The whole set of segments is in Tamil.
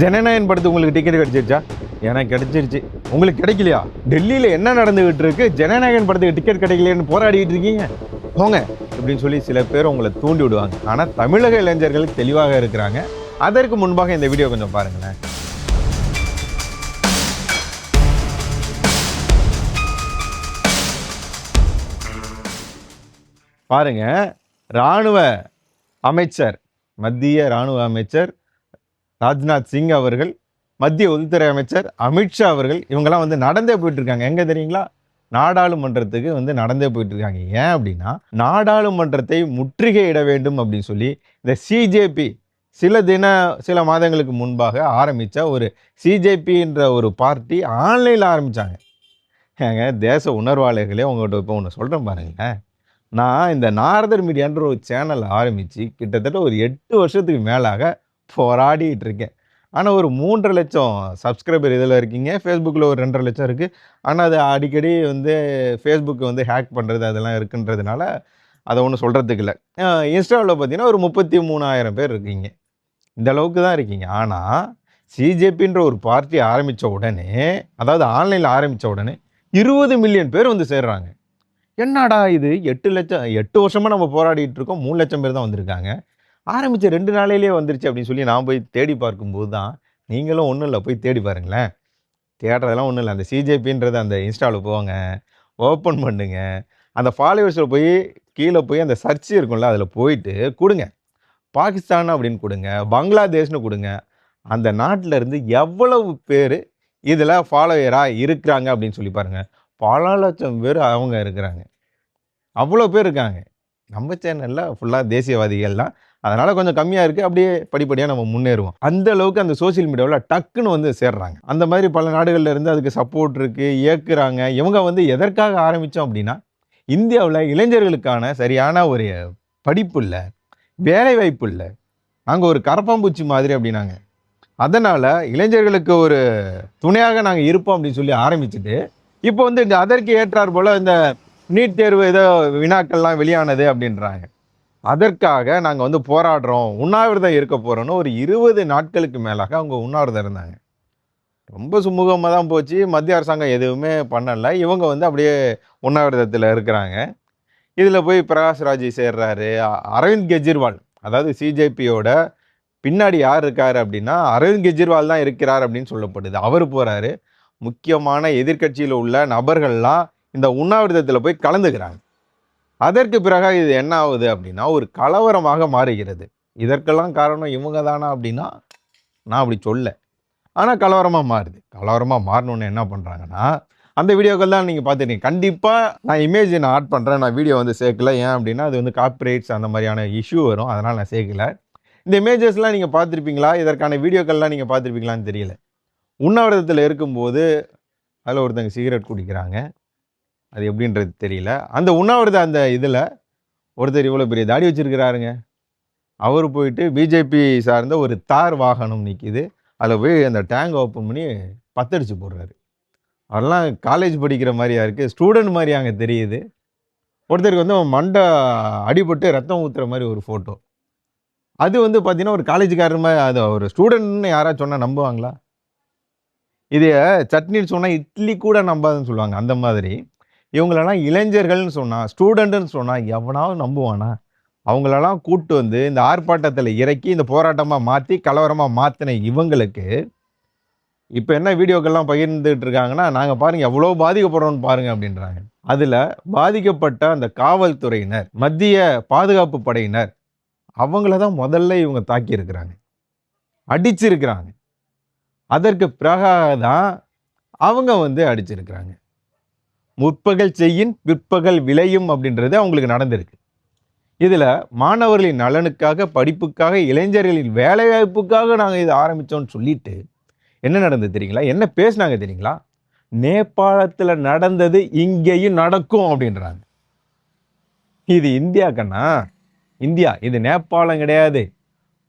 ஜனநாயகன் படத்துக்கு உங்களுக்கு டிக்கெட் கிடைச்சிருச்சா? எனக்கு கிடைச்சிருச்சு. உங்களுக்கு கிடைக்கலையா? டெல்லியில் என்ன நடந்துகிட்டு இருக்கு? ஜனநாயகன் படத்துக்கு டிக்கெட் கிடைக்கலையேன்னு போராடிட்டு இருக்கீங்க. போங்க அப்படின்னு சொல்லி சில பேர் உங்களை தூண்டி விடுவாங்க. ஆனால் தமிழக இளைஞர்கள் தெளிவாக இருக்கிறாங்க. அதற்கு முன்பாக இந்த வீடியோ கொஞ்சம் பாருங்களேன். பாருங்க, ராணுவ அமைச்சர், மத்திய ராணுவ அமைச்சர் ராஜ்நாத் சிங் அவர்கள், மத்திய உள்துறை அமைச்சர் அமித்ஷா அவர்கள், இவங்கெல்லாம் வந்து நடந்தே போயிட்டு இருக்காங்க. எங்க தெரியுங்களா? நாடாளுமன்றத்துக்கு வந்து நடந்தே போயிட்டு இருக்காங்க. ஏன் அப்படின்னா, நாடாளுமன்றத்தை முற்றுகையிட வேண்டும் அப்படின்னு சொல்லி இந்த சிஜேபி சில மாதங்களுக்கு முன்பாக ஆரம்பித்த ஒரு சிஜேபின்ற ஒரு பார்ட்டி ஆன்லைனில் ஆரம்பித்தாங்க. ஏங்க, தேச உணர்வாளர்களே, உங்கள்கிட்ட இப்போ ஒன்று சொல்கிறேன் பாருங்களேன். நான் இந்த நாரதர் மீடியான்ற ஒரு சேனல் ஆரம்பித்து கிட்டத்தட்ட ஒரு 8 வருஷத்துக்கு மேலாக போராடிட்டு இருக்கேன். ஆனால் ஒரு 3.5 லட்சம் சப்ஸ்கிரைபர் இதில் இருக்கீங்க. ஃபேஸ்புக்கில் ஒரு 2.5 லட்சம் இருக்குது. ஆனால் அது அடிக்கடி வந்து ஃபேஸ்புக்கு வந்து ஹேக் பண்ணுறது அதெல்லாம் இருக்குன்றதுனால அதை ஒன்றும் சொல்கிறதுக்கு இல்லை. இன்ஸ்டாவில் பார்த்தீங்கன்னா ஒரு 33,000 பேர் இருக்கீங்க. இந்த அளவுக்கு தான் இருக்கீங்க. ஆனால் சிஜேபின்ற ஒரு பார்ட்டி ஆரம்பித்த உடனே, அதாவது ஆன்லைனில் ஆரம்பித்த உடனே 20 மில்லியன் பேர் வந்து சேர்றாங்க. என்னடா இது 8 வருஷமாக நம்ம போராடிட்டு இருக்கோம், 3 லட்சம் பேர் தான் வந்திருக்காங்க. ஆரம்பித்த 2 நாளையிலேயே வந்துருச்சு அப்படின்னு சொல்லி நான் போய் தேடி பார்க்கும்போது தான், நீங்களும் ஒன்றும் இல்லை, போய் தேடி பாருங்களேன். தேடுறதெல்லாம் ஒன்றும் இல்லை. அந்த சிஜேபின்றது அந்த இன்ஸ்டாவில் போங்க, ஓப்பன் பண்ணுங்க. அந்த ஃபாலோவர்ஸில் போய் கீழே போய் அந்த சர்ச் இருக்கும்ல, அதில் போயிட்டு கொடுங்க. பாகிஸ்தான் அப்படின்னு கொடுங்க, பங்களாதேஷ்னு கொடுங்க. அந்த நாட்டில் இருந்து எவ்வளவு பேர் இதில் ஃபாலோவராக இருக்கிறாங்க அப்படின்னு சொல்லி பாருங்கள். பல லட்சம் பேர் அவங்க இருக்கிறாங்க. அவ்வளோ பேர் இருக்காங்க. நம்ம சேனலில் ஃபுல்லாக தேசியவாதிகள்லாம், அதனால் கொஞ்சம் கம்மியாக இருக்குது. அப்படியே படிப்படியாக நம்ம முன்னேறுவோம். அந்த அளவுக்கு அந்த சோசியல் மீடியாவில் டக்குன்னு வந்து சேர்றாங்க. அந்த மாதிரி பல நாடுகளில் இருந்து அதுக்கு சப்போர்ட் இருக்குது, இயக்குறாங்க. இவங்க வந்து எதற்காக ஆரம்பித்தோம் அப்படின்னா, இந்தியாவில் இளைஞர்களுக்கான சரியான ஒரு படிப்பு இல்லை, வேலைவாய்ப்பு இல்லை. நாங்கள் ஒரு கரப்பாம்பூச்சி மாதிரி அப்படின்னாங்க. அதனால் இளைஞர்களுக்கு ஒரு துணையாக நாங்கள் இருப்போம் அப்படின்னு சொல்லி ஆரம்பிச்சுட்டு, இப்போ வந்து இந்த அதற்கு ஏற்றார் போல் இந்த நீட் தேர்வு ஏதோ வினாக்கள்லாம் வெளியானது அப்படின்றாங்க. அதற்காக நாங்கள் வந்து போராடுறோம், உண்ணாவிரதம் இருக்க போகிறோன்னு ஒரு 20 நாட்களுக்கு மேலாக அவங்க உண்ணாவிரதம் இருந்தாங்க. ரொம்ப சுமூகமாக தான் போச்சு. மத்திய அரசாங்கம் எதுவுமே பண்ணலை. இவங்க வந்து அப்படியே உண்ணாவிரதத்தில் இருக்கிறாங்க. இதில் போய் பிரகாஷ்ராஜ் சேர்றாரு. அரவிந்த் கெஜ்ரிவால், அதாவது சிஜேபியோட பின்னாடி யார் இருக்கார் அப்படின்னா அரவிந்த் கெஜ்ரிவால் தான் இருக்கிறார் அப்படின்னு சொல்லப்படுது. அவர் போகிறாரு. முக்கியமான எதிர்கட்சியில் உள்ள நபர்கள்லாம் இந்த உண்ணாவிரதத்தில் போய் கலந்துக்கிறாங்க. அதற்கு பிறகு இது என்ன ஆகுது அப்படின்னா ஒரு கலவரமாக மாறுகிறது. இதற்கெல்லாம் காரணம் இவங்க தானா அப்படின்னா நான் அப்படி சொல்ல. ஆனால் கலவரமாக மாறுது. கலவரமாக மாறணுன்னு என்ன பண்ணுறாங்கன்னா, அந்த வீடியோக்கள் தான் நீங்கள் பார்த்துருக்கீங்க. கண்டிப்பாக நான் இமேஜ் ஆட் பண்ணுறேன், நான் வீடியோ வந்து சேர்க்கல. ஏன் அப்படின்னா அது வந்து காப்பிரைட்ஸ் அந்த மாதிரியான இஷ்யூ வரும், அதனால் நான் சேர்க்கல. இந்த இமேஜஸ்லாம் நீங்கள் பார்த்துருப்பீங்களா? இதற்கான வீடியோக்கள்லாம் நீங்கள் பார்த்துருப்பீங்களான்னு தெரியல. உண்ணாவிரதத்தில் இருக்கும்போது அதில் ஒருத்தங்க சிகரெட் குடிக்கிறாங்க. அது எப்படின்றது தெரியல. அந்த உண்ணாவிரத அந்த இதில் ஒருத்தர் இவ்வளோ பெரிய தாடி வச்சுருக்கிறாருங்க. அவர் போயிட்டு பிஜேபி சார்ந்த ஒரு தார் வாகனம் நிற்கிது. அதில் போய் அந்த டேங்க் ஓப்பன் பண்ணி பத்தடிச்சு போடுறாரு. அவரெல்லாம் காலேஜ் படிக்கிற மாதிரியா இருக்குது, ஸ்டூடெண்ட் மாதிரி அங்கே தெரியுது. ஒருத்தருக்கு வந்து மண்டை அடிபட்டு ரத்தம் ஊற்றுற மாதிரி ஒரு ஃபோட்டோ. அது வந்து பார்த்தீங்கன்னா ஒரு காலேஜுக்காரர் மாதிரி. அது ஒரு ஸ்டூடெண்ட்னு யாராவது சொன்னால் நம்புவாங்களா? இது சட்னின்னு சொன்னால் இட்லி கூட நம்பாதுன்னு சொல்லுவாங்க. அந்த மாதிரி இவங்களெல்லாம் இளைஞர்கள்னு சொன்னால், ஸ்டூடெண்ட்டுன்னு சொன்னால் எவனாவது நம்புவானா? அவங்களெல்லாம் கூப்பிட்டு வந்து இந்த ஆர்ப்பாட்டத்தில் இறக்கி இந்த போராட்டமாக மாற்றி கலவரமாக மாற்றின இவங்களுக்கு இப்போ என்ன வீடியோக்கள்லாம் பகிர்ந்துட்டு இருக்காங்கன்னா, நாங்கள் பாருங்கள் எவ்வளோ பாதிக்கப்படுறோம்னு பாருங்கள் அப்படின்றாங்க. அதில் பாதிக்கப்பட்ட அந்த காவல்துறையினர், மத்திய பாதுகாப்பு படையினர், அவங்கள தான் முதல்ல இவங்க தாக்கியிருக்கிறாங்க, அடிச்சிருக்கிறாங்க. அதற்கு பிறகாக தான் அவங்க வந்து அடிச்சிருக்கிறாங்க. முற்பகல் செய்யின் பிற்பகல் விளையும் அப்படின்றது அவங்களுக்கு நடந்திருக்கு. இதில் மாணவர்களின் நலனுக்காக, படிப்புக்காக, இளைஞர்களின் வேலைவாய்ப்புக்காக நாங்கள் இதை ஆரம்பித்தோன்னு சொல்லிட்டு என்ன நடந்தது தெரியுங்களா? என்ன பேசினாங்க தெரியுங்களா? நேபாளத்தில் நடந்தது இங்கேயும் நடக்கும் அப்படின்றாங்க. இது இந்தியா கண்ணா, இந்தியா. இது நேபாளம் கிடையாது,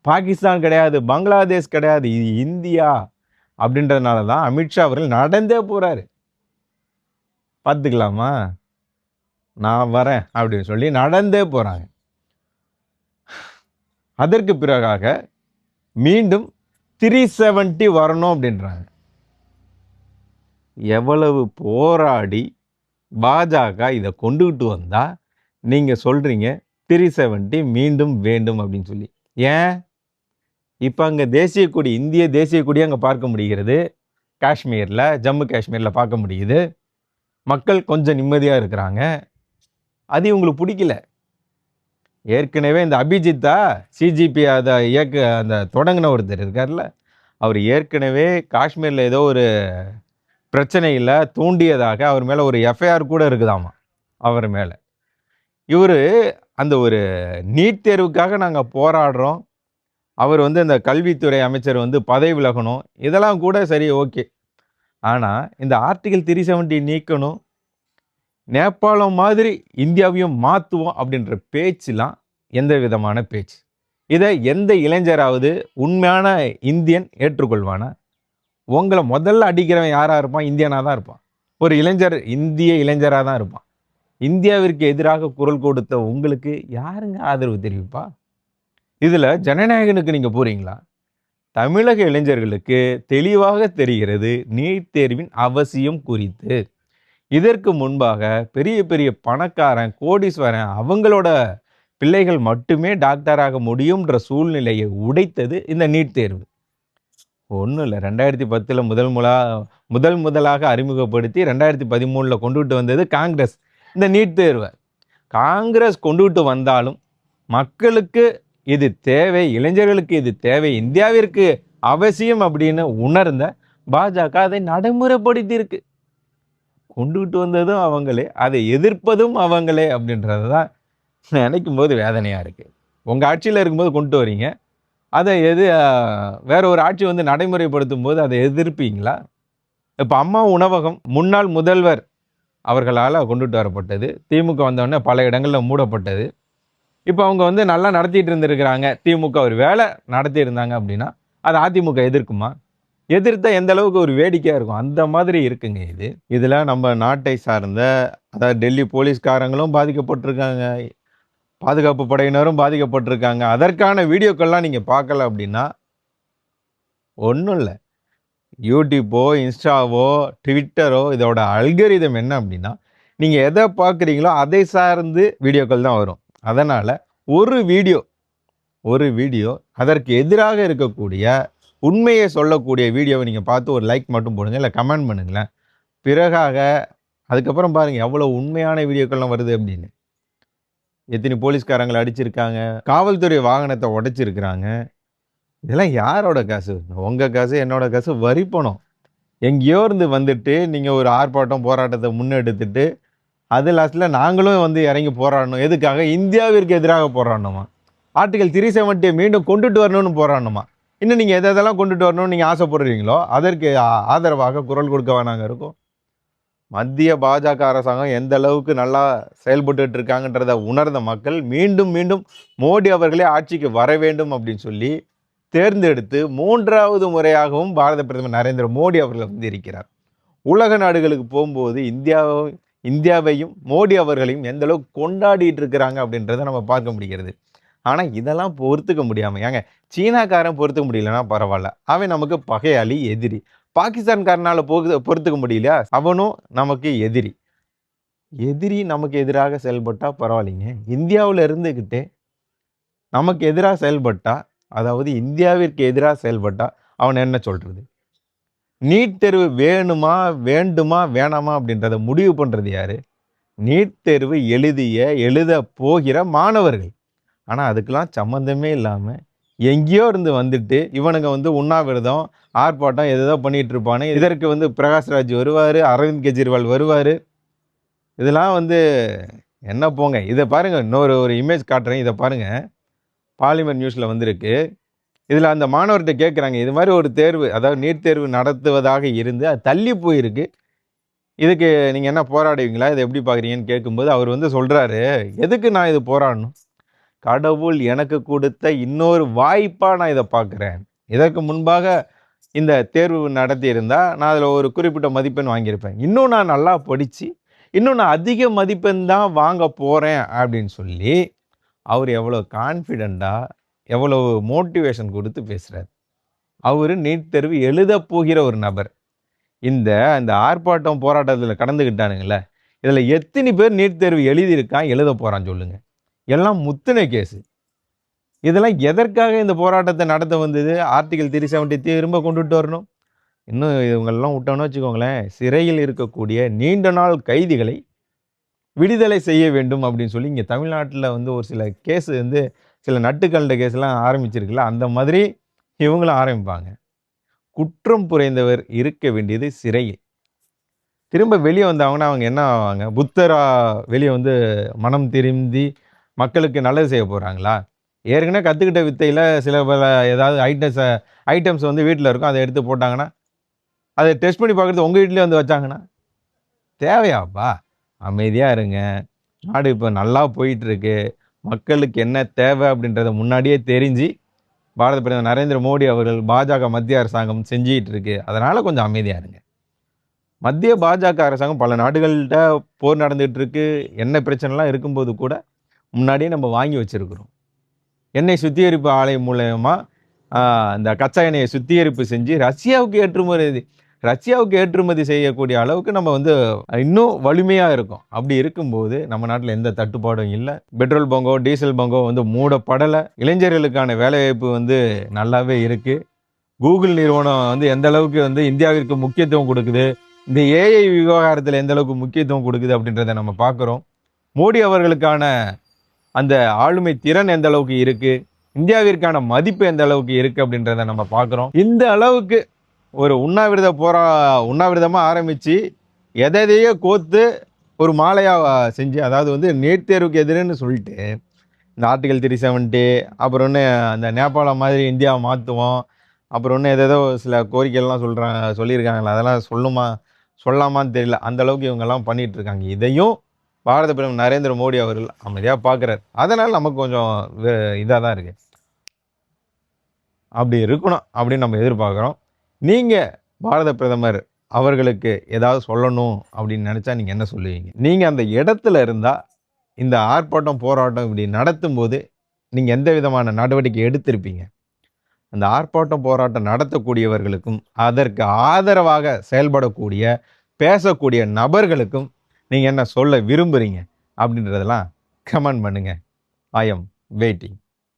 பாகிஸ்தான் கிடையாது, பங்களாதேஷ் கிடையாது, இது இந்தியா. அப்படின்றதுனால தான் அமித்ஷா அவர்கள் நடந்தே போகிறாரு. பார்த்துக்கலாமா, நான் வரேன் அப்படின்னு சொல்லி நடந்தே போகிறாங்க. அதற்கு பிறகாக மீண்டும் 370 வரணும் அப்படின்றாங்க. எவ்வளவு போராடி பாஜக இதை கொண்டுகிட்டு வந்தா நீங்க சொல்றீங்க 370 மீண்டும் வேண்டும் அப்படின்னு சொல்லி. ஏன்? இப்போ அங்கே தேசிய கொடி, இந்திய தேசிய கொடி அங்கே பார்க்க முடிகிறது. காஷ்மீரில், ஜம்மு காஷ்மீரில் பார்க்க முடியுது. மக்கள் கொஞ்சம் நிம்மதியாக இருக்கிறாங்க. அது இவங்களுக்கு பிடிக்கல. ஏற்கனவே இந்த அபிஜித்தா சிஜிபி அதை அந்த தொடங்கின ஒருத்தர் இருக்கார்ல, அவர் ஏற்கனவே காஷ்மீரில் ஏதோ ஒரு பிரச்சனையில் தூண்டியதாக அவர் மேலே ஒரு எஃப்ஐஆர் கூட இருக்குதாமா அவர் மேலே. இவர் அந்த ஒரு நீட் தேர்வுக்காக நாங்கள் போராடுறோம், அவர் அந்த கல்வித்துறை அமைச்சர் பதவி விலகணும், இதெல்லாம் கூட சரி, ஓகே. ஆனால் இந்த ஆர்டிகல் 370 நீக்கணும், நேபாளம் மாதிரி இந்தியாவையும் மாற்றுவோம் அப்படின்ற பேச்சுலாம் எந்த விதமான பேச்சு? இதை எந்த இளைஞராவது உண்மையான இந்தியன் ஏற்றுக்கொள்வானா? உங்களை முதல்ல அடிக்கிறவன் யாராக இருப்பான்? இந்தியனாக தான் இருப்பான். ஒரு இளைஞர் இந்திய இளைஞராக தான் இருப்பான். இந்தியாவிற்கு எதிராக குரல் கொடுத்த உங்களுக்கு யாருங்க ஆதரவு தெரிவிப்பா? இதில் ஜனநாயகனுக்கு நீங்கள் போகிறீங்களா? தமிழக இளைஞர்களுக்கு தெளிவாக தெரிகிறது நீட் தேர்வின் அவசியம் குறித்து. இதற்கு முன்பாக பெரிய பெரிய பணக்காரன், கோடீஸ்வரன், அவங்களோட பிள்ளைகள் மட்டுமே டாக்டராக முடியும்ன்ற சூழ்நிலையை உடைத்தது இந்த நீட் தேர்வு. ஒன்றும் இல்லை, 2010 முதலாக அறிமுகப்படுத்தி 2013 கொண்டுகிட்டு வந்தது காங்கிரஸ் இந்த நீட் தேர்வை. காங்கிரஸ் கொண்டுகிட்டு வந்தாலும் மக்களுக்கு இது தேவை, இளைஞர்களுக்கு இது தேவை, இந்தியாவிற்கு அவசியம் அப்படின்னு உணர்ந்த பாஜக அதை நடைமுறைப்படுத்தி இருக்கு. கொண்டுகிட்டு வந்ததும் அவங்களே, அதை எதிர்ப்பதும் அவங்களே அப்படின்றது தான் நினைக்கும் போது வேதனையாக இருக்குது. உங்கள் ஆட்சியில் இருக்கும்போது கொண்டு வரீங்க, அதை வேற ஒரு ஆட்சி நடைமுறைப்படுத்தும் போது அதை எதிர்ப்பீங்களா? இப்போ அம்மா உணவகம் முன்னாள் முதல்வர் அவர்களால் கொண்டுட்டு வரப்பட்டது, திமுக வந்தோடனே பல இடங்களில் மூடப்பட்டது. இப்போ அவங்க நல்லா நடத்திட்டு இருந்திருக்கிறாங்க, திமுக ஒரு வேலை நடத்தி இருந்தாங்க அப்படின்னா அது அதிமுக எதிர்க்குமா? எதிர்த்தா எந்த அளவுக்கு ஒரு வேடிக்கையாக இருக்கும், அந்த மாதிரி இருக்குங்க இது. இதில் நம்ம நாட்டை சார்ந்த, அதாவது டெல்லி போலீஸ்காரங்களும் பாதிக்கப்பட்டிருக்காங்க, பாதுகாப்பு படையினரும் பாதிக்கப்பட்டிருக்காங்க. அதற்கான வீடியோக்கள்லாம் நீங்கள் பார்க்கல அப்படின்னா ஒன்றும் இல்லை, யூடியூப்போ இன்ஸ்டாவோ ட்விட்டரோ இதோட அல்கரிதம் என்ன அப்படின்னா நீங்கள் எதை பார்க்குறீங்களோ அதை சார்ந்து வீடியோக்கள் தான் வரும். அதனால் ஒரு வீடியோ அதற்கு எதிராக இருக்கக்கூடிய உண்மையை சொல்லக்கூடிய வீடியோவை நீங்கள் பார்த்து ஒரு லைக் மட்டும் போடுங்க, இல்லை கமெண்ட் பண்ணுங்களேன். பிறகாக அதுக்கப்புறம் பாருங்கள் எவ்வளோ உண்மையான வீடியோக்கள்லாம் வருது அப்படின்னு. எத்தனை போலீஸ்காரங்களை அடிச்சிருக்காங்க, காவல்துறை வாகனத்தை உடைச்சிருக்கிறாங்க. இதெல்லாம் யாரோட காசு? உங்கள் காசு, என்னோட காசு, வரி பணம். எங்கேயோ இருந்து வந்துட்டு நீங்கள் ஒரு ஆர்ப்பாட்டம் போராட்டத்தை முன்னெடுத்துட்டு அது லாஸ்ட்டில் நாங்களும் இறங்கி போராடணும். எதுக்காக? இந்தியாவிற்கு எதிராக போராடணுமா? ஆர்டிகல் 370 மீண்டும் கொண்டுட்டு வரணும்னு போராடணுமா? இன்னும் நீங்கள் எதெல்லாம் கொண்டுட்டு வரணும்னு நீங்கள் ஆசைப்படுறீங்களோ அதற்கு ஆதரவாக குரல் கொடுக்க வேணாங்க இருக்கும். மத்திய பாஜக அரசாங்கம் எந்த அளவுக்கு நல்லா செயல்பட்டு இருக்காங்கன்றதை உணர்ந்த மக்கள் மீண்டும் மீண்டும் மோடி அவர்களே ஆட்சிக்கு வர வேண்டும் அப்படின்னு சொல்லி தேர்ந்தெடுத்து 3வது முறையாகவும் பாரத பிரதமர் நரேந்திர மோடி அவர்கள் இருக்கிறார். உலக நாடுகளுக்கு போகும்போது இந்தியாவையும் மோடி அவர்களையும் எந்த அளவுக்கு கொண்டாடிட்டு இருக்கிறாங்க அப்படின்றத நம்ம பார்க்க முடிகிறது. ஆனால் இதெல்லாம் பொறுத்துக்க முடியாமல், ஏங்க சீனாக்காரன் பொறுத்துக்க முடியலன்னா பரவாயில்ல, அவன் நமக்கு பகையாளி, எதிரி. பாகிஸ்தான்காரனால் பொறுத்துக்க முடியலையா, அவனும் நமக்கு எதிரி. நமக்கு எதிராக செயல்பட்டால் பரவாயில்லைங்க. இந்தியாவில் இருந்துக்கிட்டே நமக்கு எதிராக செயல்பட்டா, அதாவது இந்தியாவிற்கு எதிராக செயல்பட்டா அவன் என்ன சொல்கிறது? நீட் தேர்வு வேண்டுமா வேணாமா அப்படின்றத முடிவு பண்ணுறது யார்? நீட் தேர்வு எழுத போகிற மாணவர்கள். ஆனால் அதுக்கெல்லாம் சம்மந்தமே இல்லாமல் எங்கேயோ இருந்து வந்துட்டு இவனுங்க உண்ணாவிரதம், ஆர்ப்பாட்டம் எதோ பண்ணிகிட்டு இருப்பானு. இதற்கு பிரகாஷ்ராஜ் வருவார், அரவிந்த் கெஜ்ரிவால் வருவார். இதெல்லாம் என்ன போங்க. இதை பாருங்கள், ஒரு இமேஜ் காட்டுறேன், இதை பாருங்கள். பார்லிமெண்ட் நியூஸில் வந்திருக்கு. இதில் அந்த மாணவர்கிட்ட கேட்குறாங்க, இது மாதிரி ஒரு தேர்வு, அதாவது நீட் தேர்வு நடத்துவதாக இருந்து அது தள்ளி போயிருக்கு, இதுக்கு நீங்கள் என்ன போராடுவீங்களா, இதை எப்படி பார்க்குறீங்கன்னு கேட்கும்போது அவர் சொல்கிறாரு, எதுக்கு நான் இது போராடணும்? கடவுள் எனக்கு கொடுத்த இன்னொரு வாய்ப்பாக நான் இதை பார்க்குறேன். இதற்கு முன்பாக இந்த தேர்வு நடத்தியிருந்தால் நான் அதில் ஒரு குறிப்பிட்ட மதிப்பெண் வாங்கியிருப்பேன். இன்னும் நான் நல்லா படித்து இன்னும் நான் அதிக மதிப்பெண் தான் வாங்க போகிறேன் அப்படின்னு சொல்லி அவர் எவ்வளோ கான்ஃபிடெண்ட்டாக, எவ்வளோ மோட்டிவேஷன் கொடுத்து பேசுகிறார். அவர் நீட் தேர்வு எழுதப் போகிற ஒரு நபர். இந்த இந்த ஆர்ப்பாட்டம் போராட்டத்தில் கடந்துக்கிட்டானுங்களே, இதில் எத்தனை பேர் நீட் தேர்வு எழுதியிருக்கான், எழுத போகிறான் சொல்லுங்க. எல்லாம் முத்தின கேஸு. இதெல்லாம் எதற்காக இந்த போராட்டத்தை நடத்த வந்தது? ஆர்டிகல் 370 திரும்ப கொண்டுட்டு வரணும். இன்னும் இவங்கெல்லாம் விட்டோன்னு வச்சுக்கோங்களேன், சிறையில் இருக்கக்கூடிய நீண்ட நாள் கைதிகளை விடுதலை செய்ய வேண்டும் அப்படின்னு சொல்லி இங்கே தமிழ்நாட்டில் வந்து ஒரு சில கேஸு வந்து சில நட்டுக்கல்ட கேஸ்லாம் ஆரம்பிச்சிருக்குல்ல, அந்த மாதிரி இவங்களும் ஆரம்பிப்பாங்க. குற்றம் புரிந்தவர் இருக்க வேண்டியது சிறையில். திரும்ப வெளியே வந்தாங்கன்னா அவங்க என்ன ஆவாங்க? புத்தரா வெளியே வந்து மனம் திருந்தி மக்களுக்கு நல்லது செய்ய போகிறாங்களா? ஏற்கனவே கற்றுக்கிட்ட வித்தையில் சில பல ஏதாவது ஐட்டம்ஸ் வந்து வீட்டில் இருக்கும், அதை எடுத்து போட்டாங்கன்னா, அதை டெஸ்ட் பண்ணி பார்க்குறது உங்கள் வீட்லேயே வந்து வச்சாங்கன்னா தேவையாப்பா? அமைதியாக இருங்க. நாடு இப்போ நல்லா போயிட்டுருக்கு. மக்களுக்கு என்ன தேவை அப்படின்றத முன்னாடியே தெரிஞ்சு பாரத பிரதமர் நரேந்திர மோடி அவர்கள் பாஜக மத்திய அரசாங்கம் செஞ்சிகிட்டு இருக்கு. அதனால் கொஞ்சம் அமைதியாக இருங்க. மத்திய பாஜக அரசாங்கம் பல நாடுகள்கிட்ட போர் நடந்துகிட்டு இருக்கு. எண்ணெய் பிரச்சனைலாம் இருக்கும்போது கூட முன்னாடியே நம்ம வாங்கி வச்சுருக்கிறோம். எண்ணெய் சுத்திகரிப்பு ஆலை மூலயமா இந்த கச்சா எண்ணெயை சுத்திகரிப்பு செஞ்சு ரஷ்யாவுக்கு ஏற்றுமதி செய்யக்கூடிய அளவுக்கு நம்ம வந்து இன்னும் வலிமையாக இருக்கும். அப்படி இருக்கும்போது நம்ம நாட்டில் எந்த தட்டுப்பாடும் இல்லை. பெட்ரோல் பங்கோ டீசல் பங்கோ வந்து மூடப்படலை. இளைஞர்களுக்கான வேலைவாய்ப்பு வந்து நல்லாவே இருக்குது. கூகுள் நிறுவனம் வந்து எந்த அளவுக்கு வந்து இந்தியாவிற்கு முக்கியத்துவம் கொடுக்குது, இந்த ஏஐ விவகாரத்தில் எந்த அளவுக்கு முக்கியத்துவம் கொடுக்குது அப்படின்றத நம்ம பார்க்குறோம். மோடி அவர்களுக்கான அந்த ஆளுமை திறன் எந்த அளவுக்கு இருக்குது, இந்தியாவிற்கான மதிப்பு எந்த அளவுக்கு இருக்குது அப்படின்றத நம்ம பார்க்குறோம். இந்த அளவுக்கு ஒரு உண்ணாவிரதமாக ஆரம்பித்து எதையோ கோத்து ஒரு மாலையாக செஞ்சு, அதாவது வந்து நீட் தேர்வுக்கு எதிர்ன்னு சொல்லிட்டு இந்த ஆர்டிகல் 370, அப்புறம் ஒன்று அந்த நேபாளம் மாதிரி இந்தியாவை மாற்றுவோம், அப்புறம் ஒன்று ஏதேதோ சில கோரிக்கைகள்லாம் சொல்லியிருக்காங்களா, அதெல்லாம் சொல்லாமான்னு தெரியல. அந்த அளவுக்கு இவங்கெல்லாம் பண்ணிகிட்டு இருக்காங்க. இதையும் பாரத பிரதமர் நரேந்திர மோடி அவர்கள் அமைதியாக பார்க்குறாரு. அதனால் நமக்கு கொஞ்சம் இதாக தான் இருக்குது. அப்படி இருக்கணும் அப்படின்னு நம்ம எதிர்பார்க்குறோம். நீங்கள் பாரத பிரதமர் அவர்களுக்கு ஏதாவது சொல்லணும் அப்படின்னு நினச்சா நீங்கள் என்ன சொல்லுவீங்க? நீங்கள் அந்த இடத்துல இருந்தால் இந்த ஆர்ப்பாட்டம் போராட்டம் இப்படி நடத்தும்போது நீங்கள் எந்த விதமான நடவடிக்கை எடுத்திருப்பீங்க? அந்த ஆர்ப்பாட்டம் போராட்டம் நடத்தக்கூடியவர்களுக்கும் அதற்கு ஆதரவாக செயல்படக்கூடிய பேசக்கூடிய நபர்களுக்கும் நீங்கள் என்ன சொல்ல விரும்புகிறீங்க அப்படின்றதெல்லாம் கமெண்ட் பண்ணுங்கள். I am waiting.